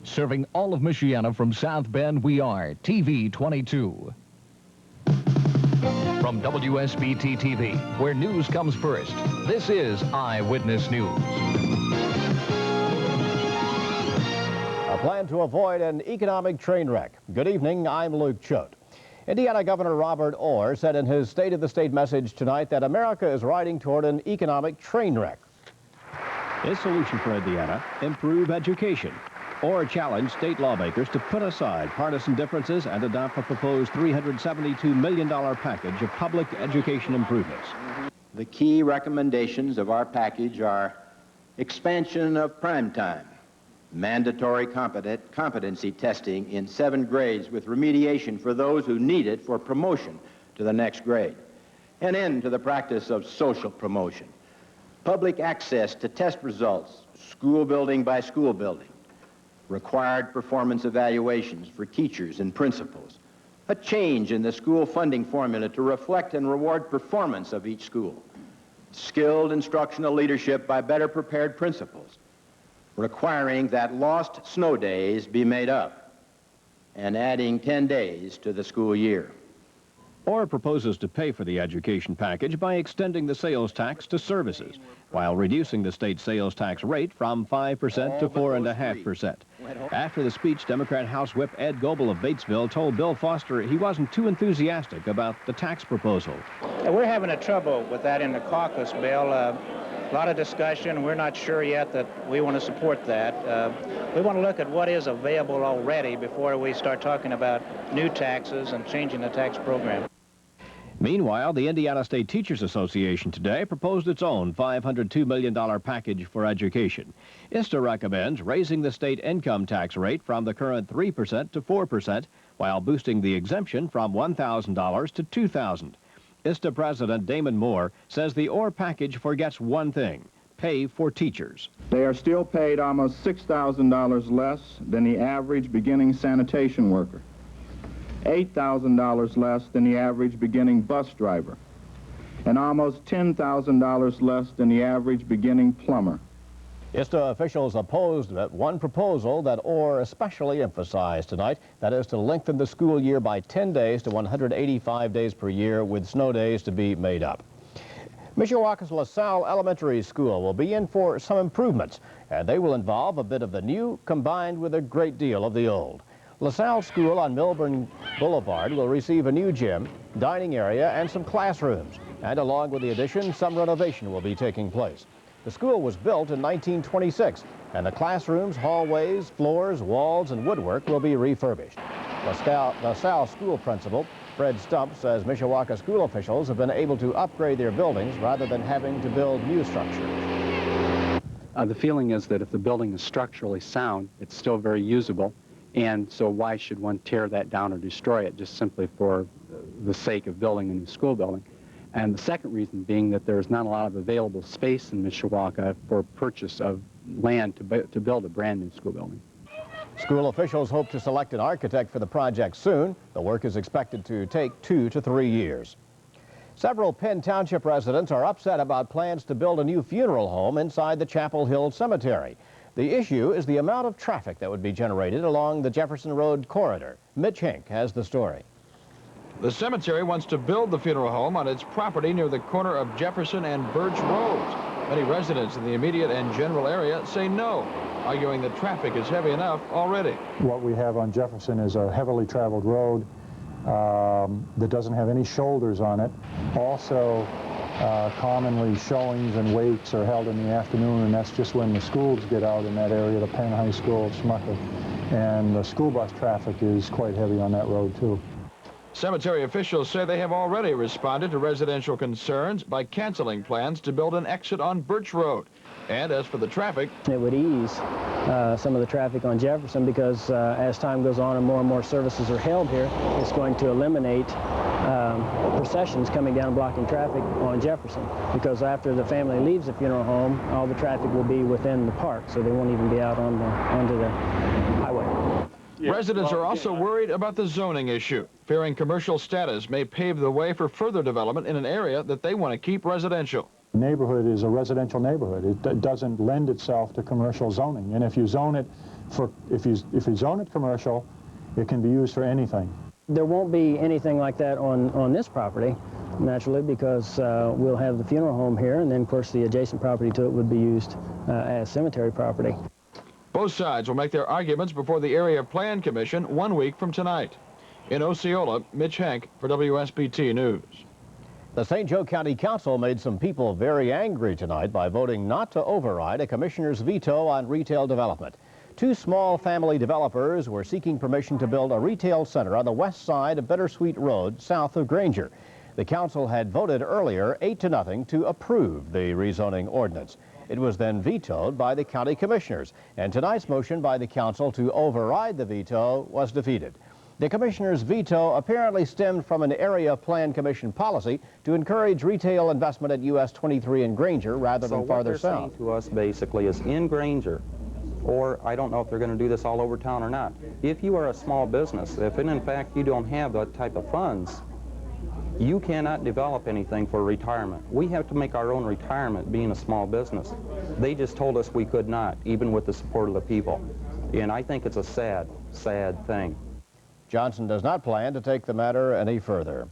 Serving all of Michiana from South Bend, we are TV 22. From WSBT TV, where news comes first, this is Eyewitness News. A plan to avoid an economic train wreck. Good evening, I'm Luke Choate. Indiana Governor Robert Orr said in his State of the State message tonight that America is riding toward an economic train wreck. His solution for Indiana, improve education. Orr challenged state lawmakers to put aside partisan differences and adopt a proposed $372 million package of public education improvements. The key recommendations of our package are expansion of prime time, mandatory competency testing in 7 grades with remediation for those who need it for promotion to the next grade, an end to the practice of social promotion, public access to test results, school building by school building, required performance evaluations for teachers and principals, a change in the school funding formula to reflect and reward performance of each school, skilled instructional leadership by better prepared principals, requiring that lost snow days be made up, and adding 10 days to the school year. Orr proposes to pay for the education package by extending the sales tax to services, while reducing the state sales tax rate from 5% to 4.5%. After the speech, Democrat House Whip Ed Goebel of Batesville told Bill Foster he wasn't too enthusiastic about the tax proposal. We're having a trouble with that in the caucus, Bill. A lot of discussion. We're not sure yet that we want to support that. We want to look at what is available already before we start talking about new taxes and changing the tax program. Meanwhile, the Indiana State Teachers Association today proposed its own $502 million package for education. ISTA recommends raising the state income tax rate from the current 3% to 4%, while boosting the exemption from $1,000 to $2,000. ISTA President Damon Moore says the Orr package forgets one thing: pay for teachers. They are still paid almost $6,000 less than the average beginning sanitation worker, $8,000 less than the average beginning bus driver, and almost $10,000 less than the average beginning plumber. ISTA officials opposed one proposal that Orr especially emphasized tonight, that is to lengthen the school year by 10 days to 185 days per year, with snow days to be made up. Mishawaka's LaSalle Elementary School will be in for some improvements, and they will involve a bit of the new combined with a great deal of the old. LaSalle School on Milburn Boulevard will receive a new gym, dining area, and some classrooms. And along with the addition, some renovation will be taking place. The school was built in 1926, and the classrooms, hallways, floors, walls, and woodwork will be refurbished. LaSalle School Principal Fred Stump says Mishawaka school officials have been able to upgrade their buildings rather than having to build new structures. The feeling is that if the building is structurally sound, it's still very usable. And so why should one tear that down or destroy it just simply for the sake of building a new school building? And the second reason being that there's not a lot of available space in Mishawaka for purchase of land to build a brand new school building. School officials hope to select an architect for the project soon. The work is expected to take 2 to 3 years. Several Penn Township residents are upset about plans to build a new funeral home inside the Chapel Hill Cemetery. The issue is the amount of traffic that would be generated along the Jefferson Road corridor. Mitch Hink has the story. The cemetery wants to build the funeral home on its property near the corner of Jefferson and Birch Roads. Many residents in the immediate and general area say no, arguing that traffic is heavy enough already. What we have on Jefferson is a heavily traveled road that doesn't have any shoulders on it. Also, commonly showings and wakes are held in the afternoon, and that's just when the schools get out in that area, the Penn High School, Schmucker, and the school bus traffic is quite heavy on that road too. Cemetery officials say they have already responded to residential concerns by canceling plans to build an exit on Birch Road. And as for the traffic, it would ease some of the traffic on Jefferson, because as time goes on and more services are held here, it's going to eliminate processions coming down blocking traffic on Jefferson, because after the family leaves the funeral home, all the traffic will be within the park, so they won't even be out onto the highway. Residents are also worried about the zoning issue, fearing commercial status may pave the way for further development in an area that they want to keep residential. The neighborhood is a residential neighborhood. It doesn't lend itself to commercial zoning, and if you zone it if you zone it commercial, it can be used for anything. There won't be anything like that on this property, naturally, because we'll have the funeral home here, and then, of course, the adjacent property to it would be used as cemetery property. Both sides will make their arguments before the Area Plan Commission 1 week from tonight. In Osceola, Mitch Hank for WSBT News. The St. Joe County Council made some people very angry tonight by voting not to override a commissioner's veto on retail development. Two small family developers were seeking permission to build a retail center on the west side of Bittersweet Road, south of Granger. The council had voted earlier 8-0 to approve the rezoning ordinance. It was then vetoed by the county commissioners, and tonight's motion by the council to override the veto was defeated. The commissioner's veto apparently stemmed from an Area Plan Commission policy to encourage retail investment at US 23 in Granger rather than farther south. So what they're saying to us basically is in Granger, or I don't know if they're going to do this all over town or not. If you are a small business, if in fact you don't have that type of funds, you cannot develop anything for retirement. We have to make our own retirement being a small business. They just told us we could not, even with the support of the people. And I think it's a sad, sad thing. Johnson does not plan to take the matter any further.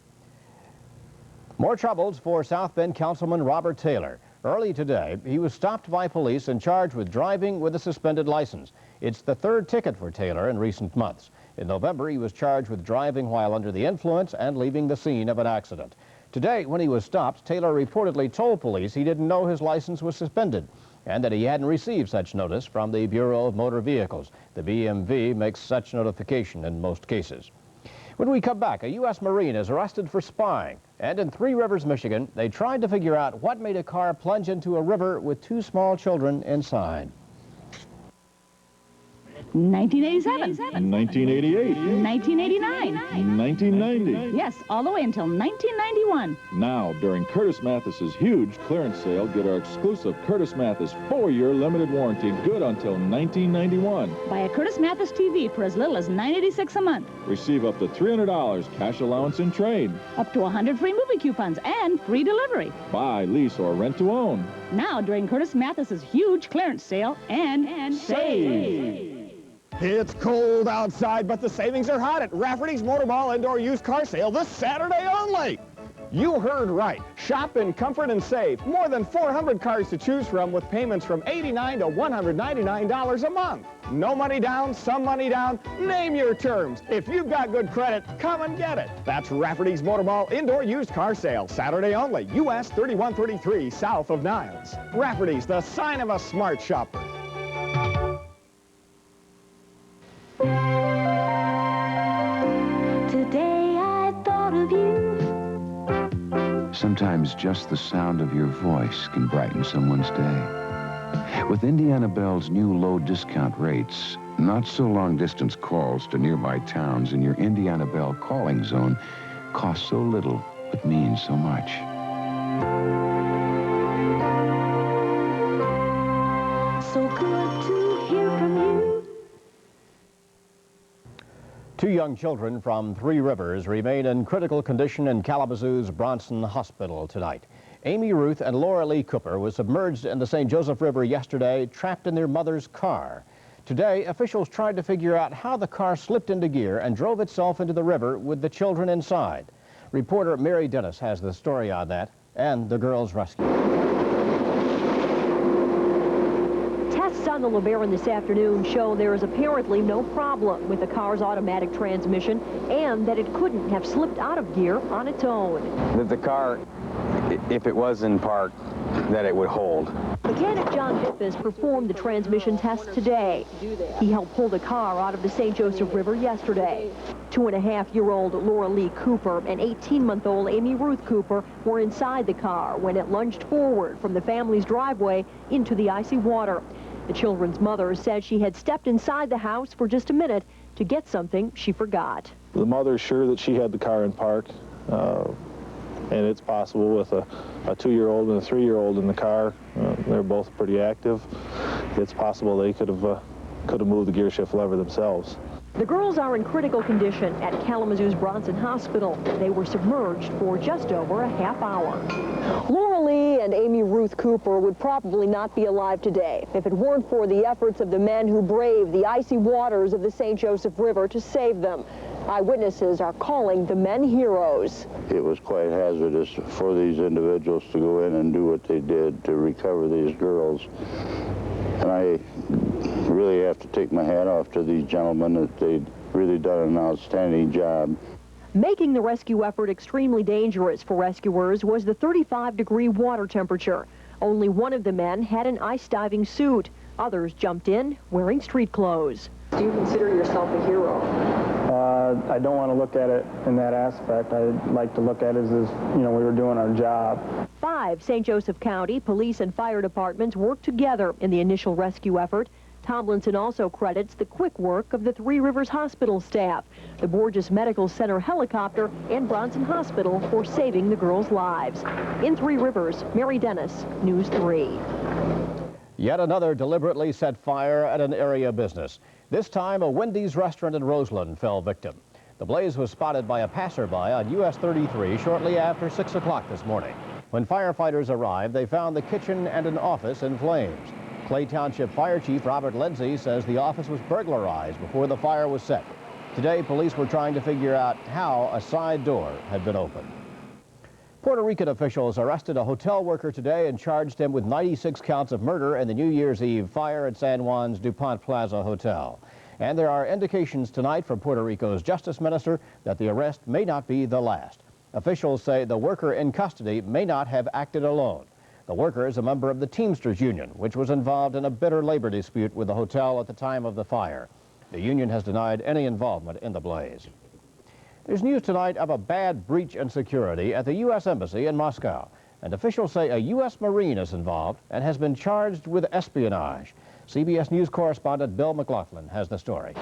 More troubles for South Bend Councilman Robert Taylor. Early today, he was stopped by police and charged with driving with a suspended license. It's the third ticket for Taylor in recent months. In November, he was charged with driving while under the influence and leaving the scene of an accident. Today, when he was stopped, Taylor reportedly told police he didn't know his license was suspended and that he hadn't received such notice from the Bureau of Motor Vehicles. The BMV makes such notification in most cases. When we come back, a U.S. Marine is arrested for spying. And in Three Rivers, Michigan, they tried to figure out what made a car plunge into a river with two small children inside. 1987. 1988. 1989. 1990. Yes, all the way until 1991. Now, during Curtis Mathis's huge clearance sale, get our exclusive Curtis Mathis 4-year limited warranty good until 1991. Buy a Curtis Mathis TV for as little as $9.86 a month. Receive up to $300 cash allowance in trade. Up to 100 free movie coupons and free delivery. Buy, lease, or rent to own. Now, during Curtis Mathis's huge clearance sale and save. It's cold outside, but the savings are hot at Rafferty's Motorball Indoor Used Car Sale this Saturday only. You heard right. Shop in comfort and save. More than 400 cars to choose from with payments from $89 to $199 a month. No money down, some money down. Name your terms. If you've got good credit, come and get it. That's Rafferty's Motorball Indoor Used Car Sale. Saturday only. US 3133 south of Niles. Rafferty's, the sign of a smart shopper. Today I thought of you. Sometimes just the sound of your voice can brighten someone's day. With Indiana Bell's new low discount rates, not so long distance calls to nearby towns in your Indiana Bell calling zone cost so little but mean so much. So good to hear from you. Two young children from Three Rivers remain in critical condition in Kalamazoo's Bronson Hospital tonight. Amy Ruth and Laura Lee Cooper were submerged in the St. Joseph River yesterday, trapped in their mother's car. Today, officials tried to figure out how the car slipped into gear and drove itself into the river with the children inside. Reporter Mary Dennis has the story on that and the girls' rescue. Tests on the LeBaron this afternoon show there is apparently no problem with the car's automatic transmission and that it couldn't have slipped out of gear on its own. That the car, if it was in park, that it would hold. Mechanic John Biffis performed the transmission test today. He helped pull the car out of the St. Joseph River yesterday. 2.5-year-old Laura Lee Cooper and 18-month-old Amy Ruth Cooper were inside the car when it lunged forward from the family's driveway into the icy water. The children's mother said she had stepped inside the house for just a minute to get something she forgot. The mother's sure that she had the car in park, and it's possible with a 2-year-old and a 3-year-old in the car. They're both pretty active. It's possible they could have moved the gear shift lever themselves. The girls are in critical condition at Kalamazoo's Bronson Hospital. They were submerged for just over a half hour. Laura Lee and Amy Ruth Cooper would probably not be alive today if it weren't for the efforts of the men who braved the icy waters of the St. Joseph River to save them. Eyewitnesses are calling the men heroes. It was quite hazardous for these individuals to go in and do what they did to recover these girls. And I really have to take my hat off to these gentlemen that they'd really done an outstanding job. Making the rescue effort extremely dangerous for rescuers was the 35-degree water temperature. Only one of the men had an ice diving suit. Others jumped in wearing street clothes. Do you consider yourself a hero? I don't want to look at it in that aspect. I like to look at it as, we were doing our job. 5 St. Joseph County police and fire departments worked together in the initial rescue effort. Tomlinson also credits the quick work of the Three Rivers Hospital staff, the Borges Medical Center helicopter, and Bronson Hospital for saving the girls' lives. In Three Rivers, Mary Dennis, News 3. Yet another deliberately set fire at an area business. This time, a Wendy's restaurant in Roseland fell victim. The blaze was spotted by a passerby on US 33 shortly after 6 o'clock this morning. When firefighters arrived, they found the kitchen and an office in flames. Clay Township Fire Chief Robert Lindsay says the office was burglarized before the fire was set. Today, police were trying to figure out how a side door had been opened. Puerto Rican officials arrested a hotel worker today and charged him with 96 counts of murder in the New Year's Eve fire at San Juan's DuPont Plaza Hotel. And there are indications tonight from Puerto Rico's Justice Minister that the arrest may not be the last. Officials say the worker in custody may not have acted alone. The worker is a member of the Teamsters Union, which was involved in a bitter labor dispute with the hotel at the time of the fire. The union has denied any involvement in the blaze. There's news tonight of a bad breach in security at the U.S. Embassy in Moscow. And officials say a U.S. Marine is involved and has been charged with espionage. CBS News correspondent Bill McLaughlin has the story.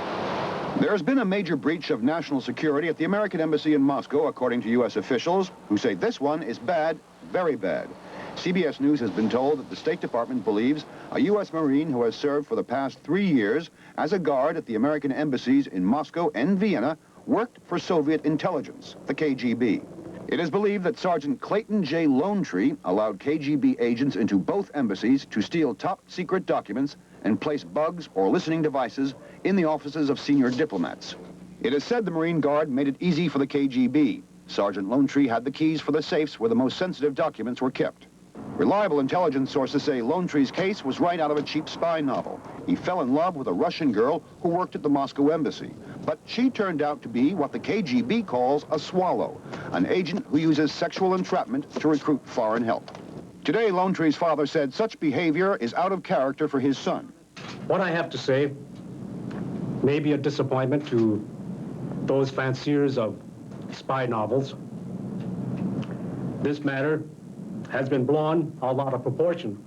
There's been a major breach of national security at the American Embassy in Moscow, according to U.S. officials, who say this one is bad, very bad. CBS News has been told that the State Department believes a U.S. Marine who has served for the past 3 years as a guard at the American embassies in Moscow and Vienna worked for Soviet intelligence, the KGB. It is believed that Sergeant Clayton J. Lonetree allowed KGB agents into both embassies to steal top-secret documents and place bugs or listening devices in the offices of senior diplomats. It is said the Marine Guard made it easy for the KGB. Sergeant Lonetree had the keys for the safes where the most sensitive documents were kept. Reliable intelligence sources say Lonetree's case was right out of a cheap spy novel. He fell in love with a Russian girl who worked at the Moscow embassy. But she turned out to be what the KGB calls a swallow, an agent who uses sexual entrapment to recruit foreign help. Today, Lonetree's father said such behavior is out of character for his son. What I have to say may be a disappointment to those fanciers of spy novels. This matter has been blown all out of proportion.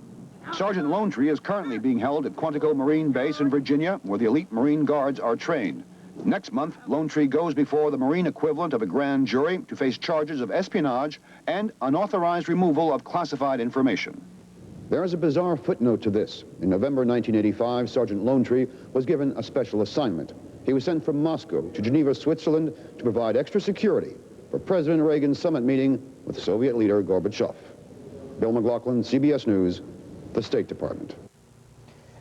Sergeant Lonetree is currently being held at Quantico Marine Base in Virginia, where the elite Marine Guards are trained. Next month, Lonetree goes before the Marine equivalent of a grand jury to face charges of espionage and unauthorized removal of classified information. There is a bizarre footnote to this. In November 1985, Sergeant Lonetree was given a special assignment. He was sent from Moscow to Geneva, Switzerland, to provide extra security for President Reagan's summit meeting with Soviet leader Gorbachev. Bill McLaughlin, CBS News, the State Department.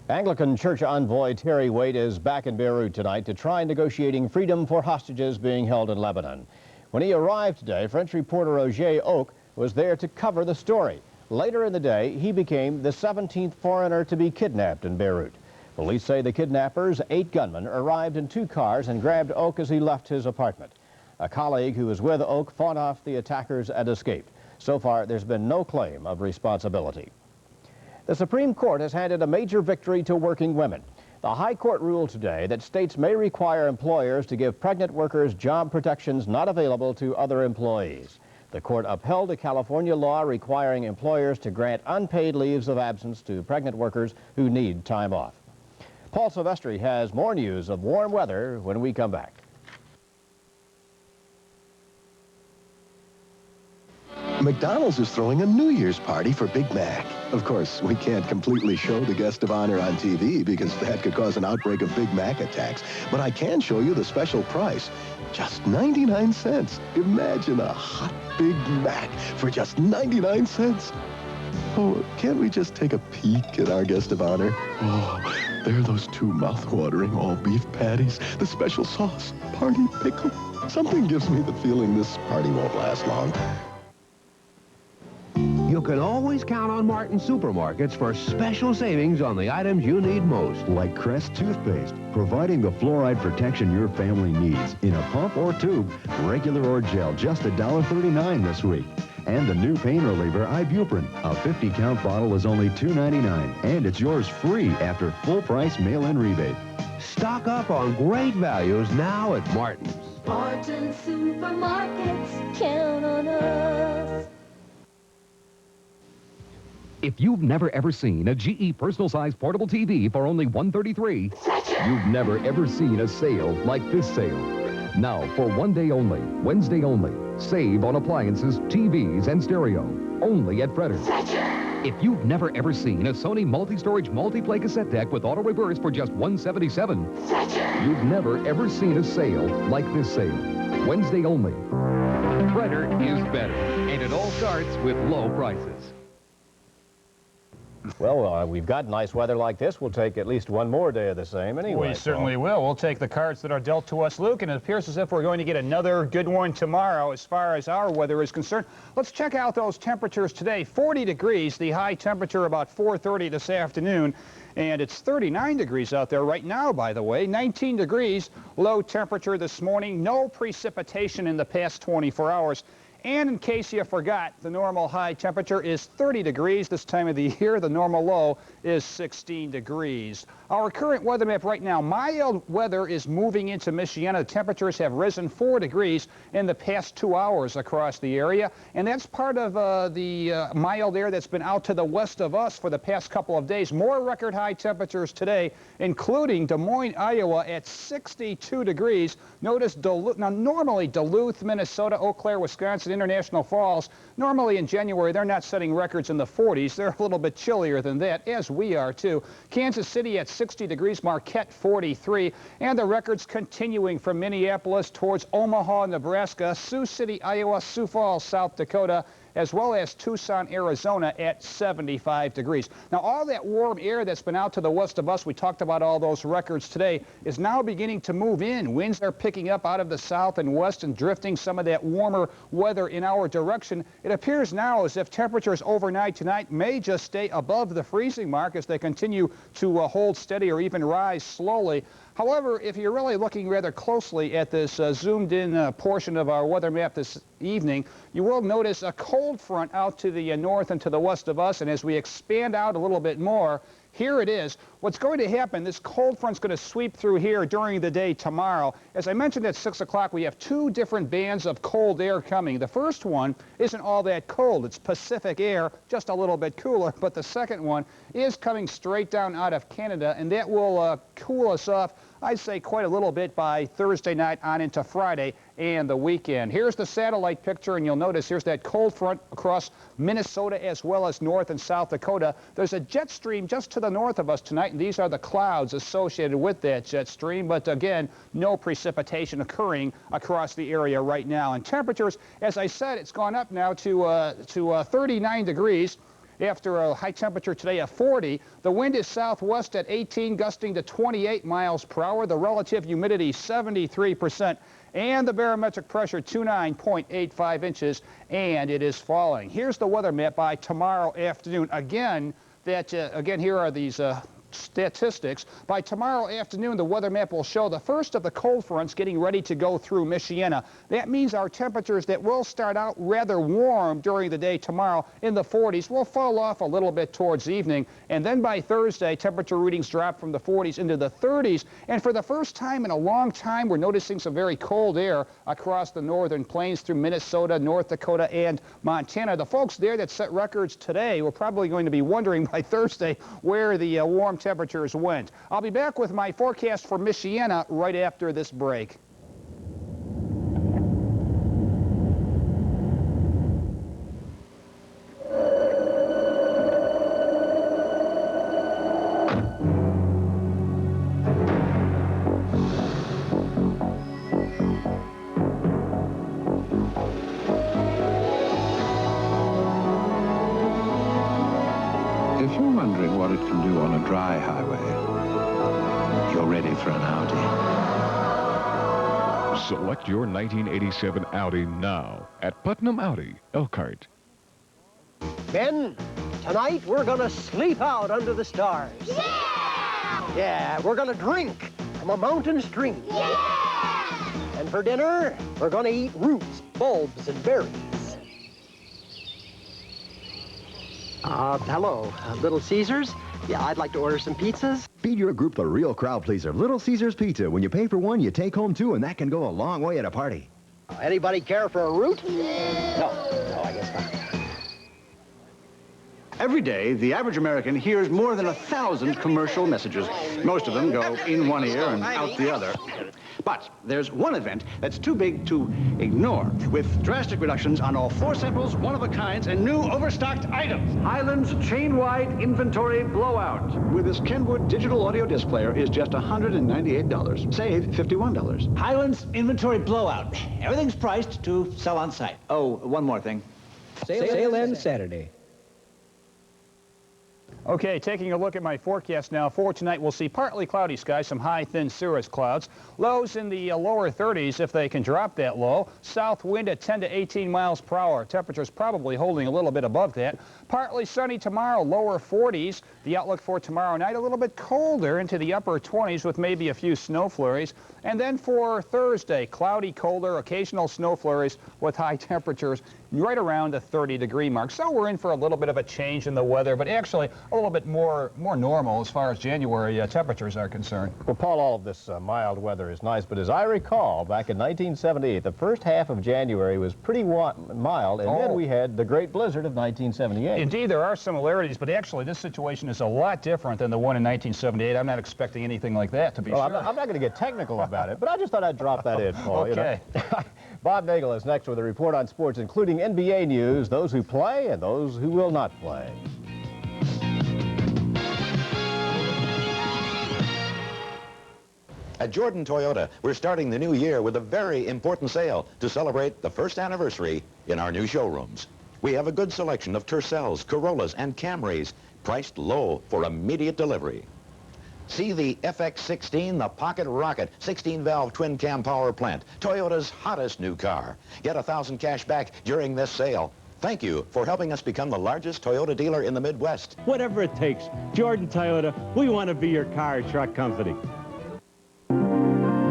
Anglican Church envoy Terry Waite is back in Beirut tonight to try negotiating freedom for hostages being held in Lebanon. When he arrived today, French reporter Roger Oak was there to cover the story. Later in the day, he became the 17th foreigner to be kidnapped in Beirut. Police say the kidnappers, 8 gunmen, arrived in 2 cars and grabbed Oak as he left his apartment. A colleague who was with Oak fought off the attackers and escaped. So far, there's been no claim of responsibility. The Supreme Court has handed a major victory to working women. The High Court ruled today that states may require employers to give pregnant workers job protections not available to other employees. The court upheld a California law requiring employers to grant unpaid leaves of absence to pregnant workers who need time off. Paul Silvestri has more news of warm weather when we come back. McDonald's is throwing a New Year's party for Big Mac. Of course, we can't completely show the guest of honor on TV because that could cause an outbreak of Big Mac attacks. But I can show you the special price. Just 99 cents. Imagine a hot Big Mac for just 99 cents. Oh, can't we just take a peek at our guest of honor? Oh, there are those two mouth-watering all-beef patties, the special sauce, party pickle. Something gives me the feeling this party won't last long. You can always count on Martin Supermarkets for special savings on the items you need most. Like Crest toothpaste, providing the fluoride protection your family needs in a pump or tube, regular or gel, just $1.39 this week. And the new pain reliever, Ibuprofen. A 50-count bottle is only $2.99, and it's yours free after full-price mail-in rebate. Stock up on great values now at Martin's. Martin Supermarkets, count on us. If you've never ever seen a GE personal-sized portable TV for only $133, you've never ever seen a sale like this sale. Now, for one day only, Wednesday only, save on appliances, TVs, and stereo, only at Fredder's. If you've never ever seen a Sony multi-storage multi-play cassette deck with auto reverse for just $177, you've never ever seen a sale like this sale. Wednesday only. Fredder is better, and it all starts with low prices. Well, we've got nice weather like this. We'll take at least one more day of the same anyway. We certainly will. We'll take the cards that are dealt to us, Luke, and it appears as if we're going to get another good one tomorrow as far as our weather is concerned. Let's check out those temperatures today. 40 degrees, the high temperature about 4:30 this afternoon. And it's 39 degrees out there right now, by the way. 19 degrees, low temperature this morning. No precipitation in the past 24 hours. And in case you forgot, the normal high temperature is 30 degrees this time of the year. The normal low is 16 degrees. Our current weather map right now, mild weather is moving into Michiana. The temperatures have risen 4 degrees in the past 2 hours across the area. And that's part of the mild air that's been out to the west of us for the past couple of days. More record high temperatures today, including Des Moines, Iowa at 62 degrees. Notice Duluth, now normally Duluth, Minnesota, Eau Claire, Wisconsin, International Falls, normally in January they're not setting records in the 40s. They're a little bit chillier than that, as we are too. Kansas City at 60 degrees, Marquette 43, and the records continuing from Minneapolis towards Omaha, Nebraska, Sioux City, Iowa, Sioux Falls, South Dakota, as well as Tucson, Arizona at 75 degrees. Now, all that warm air that's been out to the west of us, we talked about all those records today, is now beginning to move in. Winds are picking up out of the south and west and drifting some of that warmer weather in our direction. It appears now as if temperatures overnight tonight may just stay above the freezing mark as they continue to hold steady or even rise slowly. However, if you're really looking rather closely at this zoomed-in portion of our weather map this evening, you will notice a cold front out to the north and to the west of us, and as we expand out a little bit more, here it is. What's going to happen, this cold front's going to sweep through here during the day tomorrow. As I mentioned at 6 o'clock, we have two different bands of cold air coming. The first one isn't all that cold. It's Pacific air, just a little bit cooler. But the second one is coming straight down out of Canada, and that will cool us off, I'd say, quite a little bit by Thursday night on into Friday and the weekend. Here's the satellite picture, and you'll notice here's that cold front across Minnesota as well as North and South Dakota. There's a jet stream just to the north of us tonight, and these are the clouds associated with that jet stream. But again, no precipitation occurring across the area right now. And temperatures, as I said, it's gone up now to 39 degrees. After a high temperature today of 40, the wind is southwest at 18, gusting to 28 miles per hour. The relative humidity 73%, and the barometric pressure 29.85 inches, and it is falling. Here's the weather map by tomorrow afternoon. Again, here are these statistics. By tomorrow afternoon, the weather map will show the first of the cold fronts getting ready to go through Michiana. That means our temperatures that will start out rather warm during the day tomorrow in the 40s will fall off a little bit towards evening. And then by Thursday, temperature readings drop from the 40s into the 30s. And for the first time in a long time, we're noticing some very cold air across the northern plains through Minnesota, North Dakota, and Montana. The folks there that set records today were probably going to be wondering by Thursday where the warm temperatures went. I'll be back with my forecast for Michiana right after this break. can do on a dry highway, you're ready for an Audi. Select your 1987 Audi now at Putnam Audi, Elkhart. Ben, tonight we're gonna sleep out under the stars. Yeah! Yeah, we're gonna drink from a mountain stream. Yeah! And for dinner, we're gonna eat roots, bulbs, and berries. Hello, Little Caesars? Yeah, I'd like to order some pizzas. Feed your group the real crowd pleaser, Little Caesars Pizza. When you pay for one, you take home two, and that can go a long way at a party. Anybody care for a root? No, I guess not. Every day, the average American hears more than 1,000 commercial messages. Most of them go in one ear and out the other. But there's one event that's too big to ignore, with drastic reductions on all 4 samples, one-of-a-kinds, and new overstocked items. Highland's chain-wide inventory blowout with this Kenwood digital audio disc player is just $198. Save $51. Highland's inventory blowout. Everything's priced to sell on site. Oh, one more thing. Sale ends Saturday. Okay, taking a look at my forecast now. For tonight, we'll see partly cloudy skies, some high, thin cirrus clouds. Lows in the lower 30s if they can drop that low. South wind at 10 to 18 miles per hour. Temperatures probably holding a little bit above that. Partly sunny tomorrow, lower 40s. The outlook for tomorrow night, a little bit colder into the upper 20s with maybe a few snow flurries. And then for Thursday, cloudy, colder, occasional snow flurries with high temperatures right around the 30-degree mark. So we're in for a little bit of a change in the weather, but actually a little bit more normal as far as January temperatures are concerned. Well, Paul, all of this mild weather is nice, but as I recall, back in 1978, the first half of January was pretty mild, and then we had the great blizzard of 1978. Indeed, there are similarities, but actually this situation is a lot different than the one in 1978. I'm not expecting anything like that, to be sure. I'm not going to get technical about it, but I just thought I'd drop that in, Paul. Okay. You know? Bob Nagle is next with a report on sports, including NBA news, those who play and those who will not play. At Jordan Toyota, we're starting the new year with a very important sale to celebrate the first anniversary in our new showrooms. We have a good selection of Tercels, Corollas, and Camrys, priced low for immediate delivery. See the FX16, the pocket rocket, 16-valve twin-cam power plant, Toyota's hottest new car. Get $1,000 cash back during this sale. Thank you for helping us become the largest Toyota dealer in the Midwest. Whatever it takes, Jordan Toyota, we want to be your car or truck company.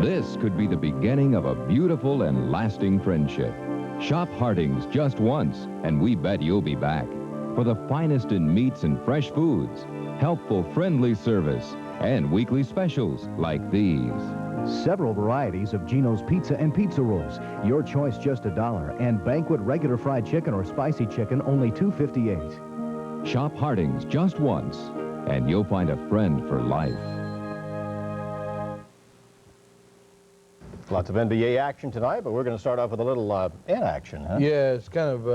This could be the beginning of a beautiful and lasting friendship. Shop Harding's just once, and we bet you'll be back. For the finest in meats and fresh foods, helpful, friendly service, and weekly specials like these. Several varieties of Gino's Pizza and Pizza Rolls. Your choice just $1. And Banquet regular fried chicken or spicy chicken only $2.58. Shop Harding's just once, and you'll find a friend for life. Lots of NBA action tonight, but we're going to start off with a little inaction, huh? Yeah, it's kind of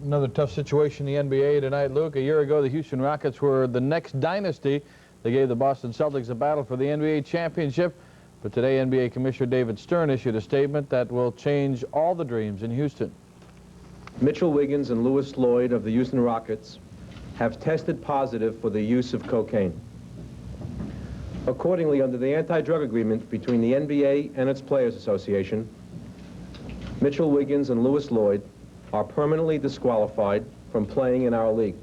another tough situation in the NBA tonight, Luke. A year ago, the Houston Rockets were the next dynasty. They gave the Boston Celtics a battle for the NBA championship. But today, NBA Commissioner David Stern issued a statement that will change all the dreams in Houston. Mitchell Wiggins and Louis Lloyd of the Houston Rockets have tested positive for the use of cocaine. Accordingly, under the anti-drug agreement between the NBA and its Players Association, Mitchell Wiggins and Louis Lloyd are permanently disqualified from playing in our league.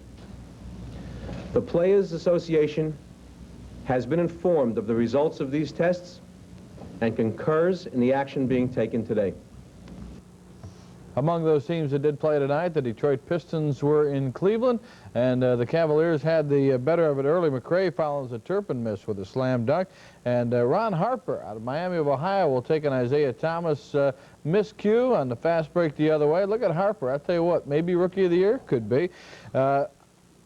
The Players Association has been informed of the results of these tests and concurs in the action being taken today. Among those teams that did play tonight, the Detroit Pistons were in Cleveland, and the Cavaliers had the better of it early. McRae follows a Turpin miss with a slam dunk, and Ron Harper out of Miami of Ohio will take an Isaiah Thomas miscue on the fast break the other way. Look at Harper. I tell you what, maybe Rookie of the Year? Could be.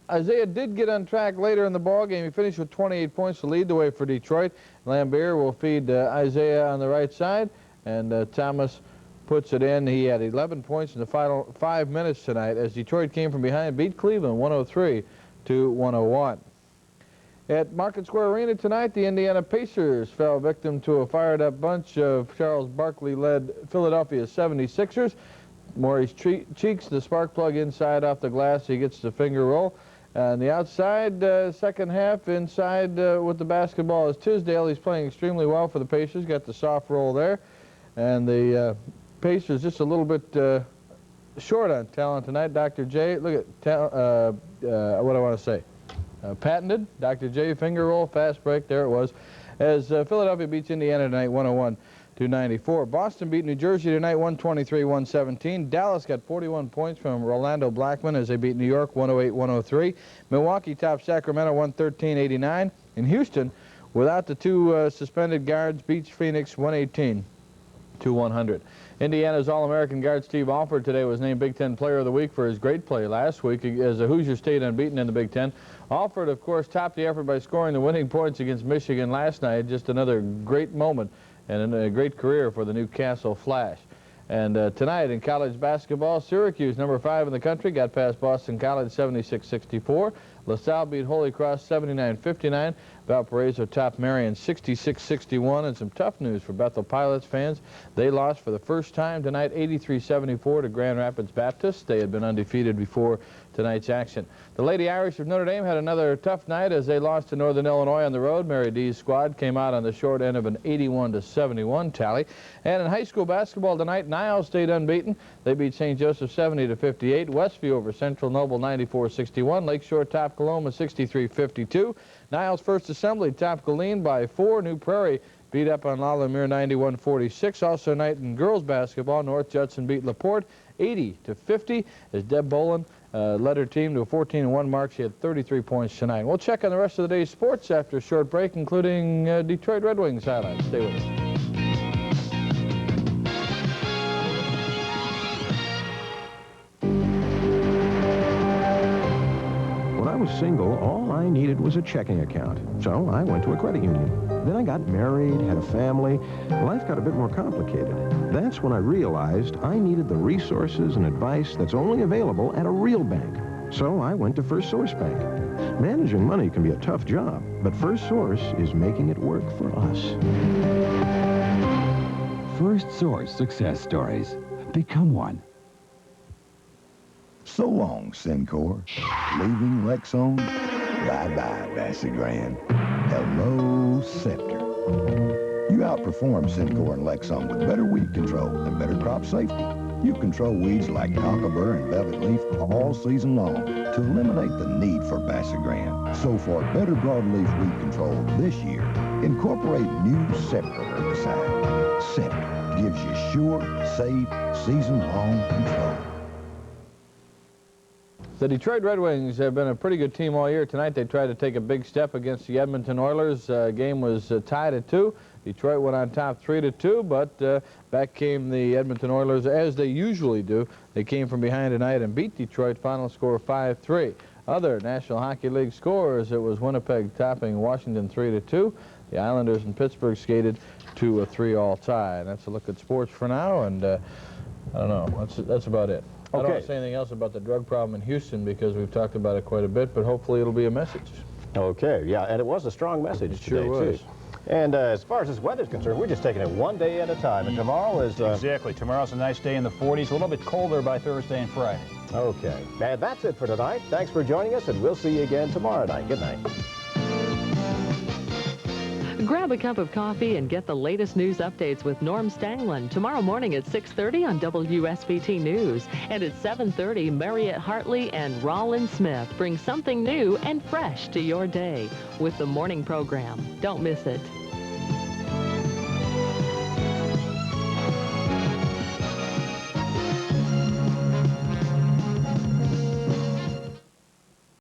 Isaiah did get on track later in the ballgame. He finished with 28 points to lead the way for Detroit. Lambert will feed Isaiah on the right side, and Thomas puts it in. He had 11 points in the final 5 minutes tonight as Detroit came from behind, beat Cleveland 103-101. At Market Square Arena tonight, the Indiana Pacers fell victim to a fired-up bunch of Charles Barkley-led Philadelphia 76ers. Maurice Cheeks, the spark plug inside off the glass. He gets the finger roll. On the outside, second half, inside with the basketball is Tisdale. He's playing extremely well for the Pacers. Got the soft roll there. And the Pacers just a little bit short on talent tonight. Dr. J, look at what I want to say. Patented, Dr. J, finger roll, fast break, there it was. As Philadelphia beats Indiana tonight, 101-94. Boston beat New Jersey tonight, 123-117. Dallas got 41 points from Rolando Blackman as they beat New York, 108-103. Milwaukee topped Sacramento, 113-89. And Houston, without the two suspended guards, beats Phoenix, 118-100. Indiana's All-American guard Steve Alford today was named Big Ten Player of the Week for his great play last week as the Hoosiers stayed unbeaten in the Big Ten. Alford, of course, topped the effort by scoring the winning points against Michigan last night. Just another great moment and a great career for the Newcastle Flash. And tonight in college basketball, Syracuse, number 5 in the country, got past Boston College 76-64. LaSalle beat Holy Cross 79-59. Valparaiso topped Marion 66-61. And some tough news for Bethel Pilots fans. They lost for the first time tonight 83-74 to Grand Rapids Baptist. They had been undefeated before tonight's action. The Lady Irish of Notre Dame had another tough night as they lost to Northern Illinois on the road. Mary D's squad came out on the short end of an 81-71 tally. And in high school basketball tonight, Niles stayed unbeaten. They beat St. Joseph 70-58. Westview over Central Noble 94-61. Lakeshore topped Coloma 63-52. Niles First Assembly topped Galeen by 4. New Prairie beat up on La Lumiere 91-46. Also tonight in girls basketball, North Judson beat LaPorte 80-50 as Deb Bolin led her team to a 14-1 mark. She had 33 points tonight. We'll check on the rest of the day's sports after a short break, including Detroit Red Wings highlights. Stay with us. When I was single, all I needed was a checking account. So I went to a credit union. Then I got married, had a family. Life got a bit more complicated. That's when I realized I needed the resources and advice that's only available at a real bank. So I went to First Source Bank. Managing money can be a tough job, but First Source is making it work for us. First Source Success Stories. Become one. So long, Syncor. Leaving Lexon? Bye-bye, Bassagran. Hello, Scepter. You outperform Syncor and Lexon with better weed control and better crop safety. You control weeds like cockleburr and velvet leaf all season long to eliminate the need for Bassagran. So for better broadleaf weed control this year, incorporate new Scepter herbicide. Scepter gives you sure, safe, season-long control. The Detroit Red Wings have been a pretty good team all year. Tonight they tried to take a big step against the Edmonton Oilers. Game was tied at 2. Detroit went on top 3-2, but back came the Edmonton Oilers as they usually do. They came from behind tonight and beat Detroit. Final score 5-3. Other National Hockey League scores, it was Winnipeg topping Washington 3-2. The Islanders and Pittsburgh skated to a 3-all tie. And that's a look at sports for now, and I don't know, that's about it. I don't want to say anything else about the drug problem in Houston because we've talked about it quite a bit, but hopefully it'll be a message. Okay, yeah, and it was a strong message today, sure was. too. And as far as this weather's concerned, we're just taking it one day at a time. And tomorrow is... Exactly. Tomorrow's a nice day in the 40s, a little bit colder by Thursday and Friday. Okay. And that's it for tonight. Thanks for joining us, and we'll see you again tomorrow night. Good night. Grab a cup of coffee and get the latest news updates with Norm Stanglin tomorrow morning at 6:30 on WSBT News. And at 7:30, Marriott Hartley and Rollin Smith bring something new and fresh to your day with the morning program. Don't miss it.